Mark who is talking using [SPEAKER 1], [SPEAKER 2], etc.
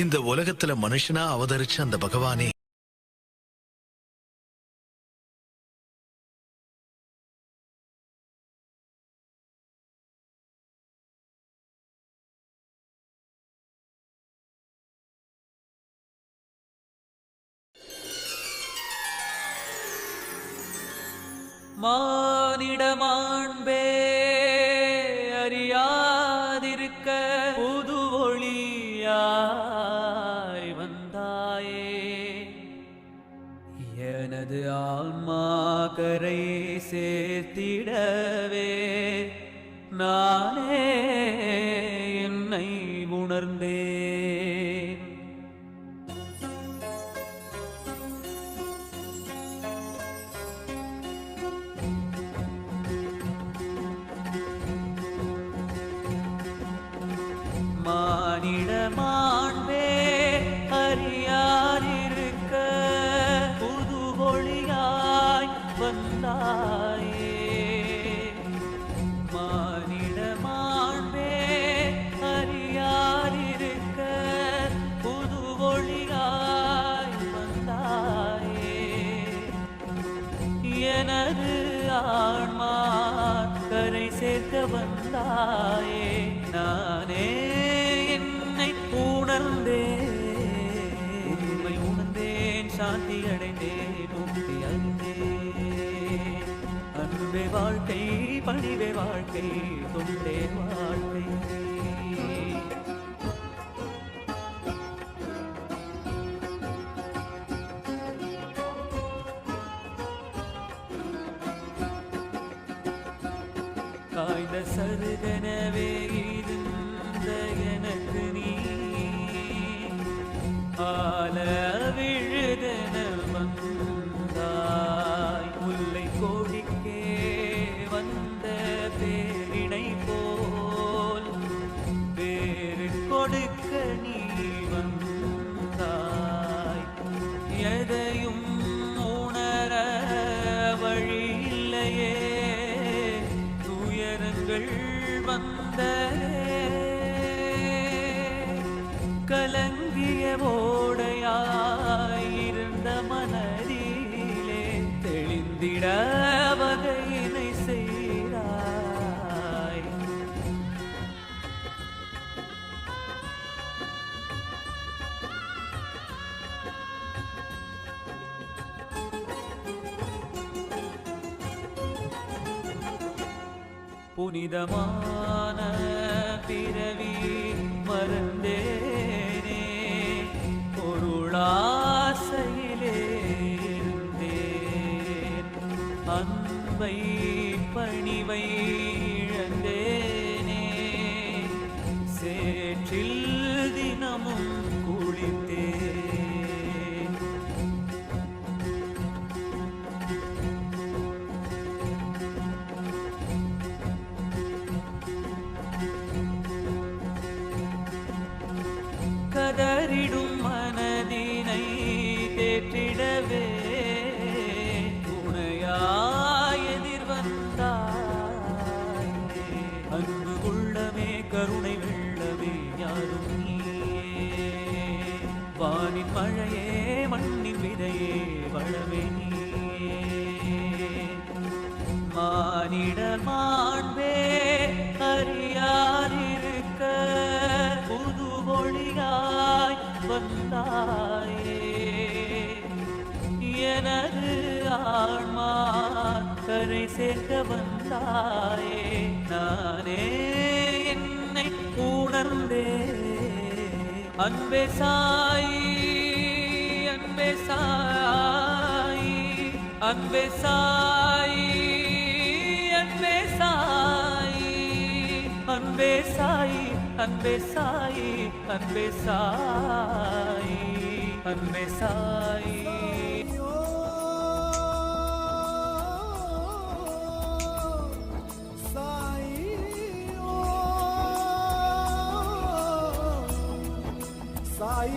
[SPEAKER 1] இந்த உலகத்துல மனுஷனா அவதரிச்ச அந்த பகவானே
[SPEAKER 2] மானிட மாண்பே அறியாதிருக்க புது ஒளியாய் வந்தாயே. எனது ஆன்மா கரை சேர்த்திடவே நானே என்னை உணர்ந்தேன். மானிட மாண்பே அறியாதிருக்க புது ஒளியாய் வந்தாயே. மானிட மாண்பே அறியாதிருக்க புது ஒளியாய் வந்தாயே. எனது ஆன்மா கரை சேர்க்க வந்தாயே. நானே உண்மை உணர்ந்தேன், சாந்தி அடைந்தேன், முக்தி அறிந்தேன். அன்பே வாழ்க்கை, பணிவே வாழ்க்கை, தொண்டே வாழ்க்கை. காய்ந்த சருகனவே இருந்த எனக்கு நீ ஆல விழுதன வந்தாய். முல்லை கோடிக்கே வந்த பேரினை போல் பேரு கொடுக்க நீ வந்தாய். எதையும் உணர வழி இல்லையே, துயரங்கள் வந்த கலங்கிய ஓடையாயிருந்த மனதிலே தெளிந்திட வகையினை செய்தாய். புனிதமான பிறவி மறந்தேனே, பொருளாசையிலே இருந்தேன். அன்பை பணிவை இழந்தேனே, சேற்றில் தினமும் குளித்தேன். கதறிடும் மனதினை தேற்றிடவே துணையாய் எதிர்வந்தாய். அன்பு உள்ளமே, கருணை வெள்ளமே, யாரும் நீயே. வானின் மழையே, மண்ணின் விதையே, வளமே நீயே. மானிட மாண்பே அறியாதிருக்க புது ஒளியாய் வந்தாயே. எனது ஆன்மா கரை சேர்க்க வந்தாயே. நானே என்னை உணர்ந்தேன். அன்பே சாயி, அன்பே சாயி, அன்பே சாயி, அன்பே சாயி, அன்பே சாயி, அன்பே சாயி, அன்பே சாயி, அன்பே சாயி.
[SPEAKER 3] Sai,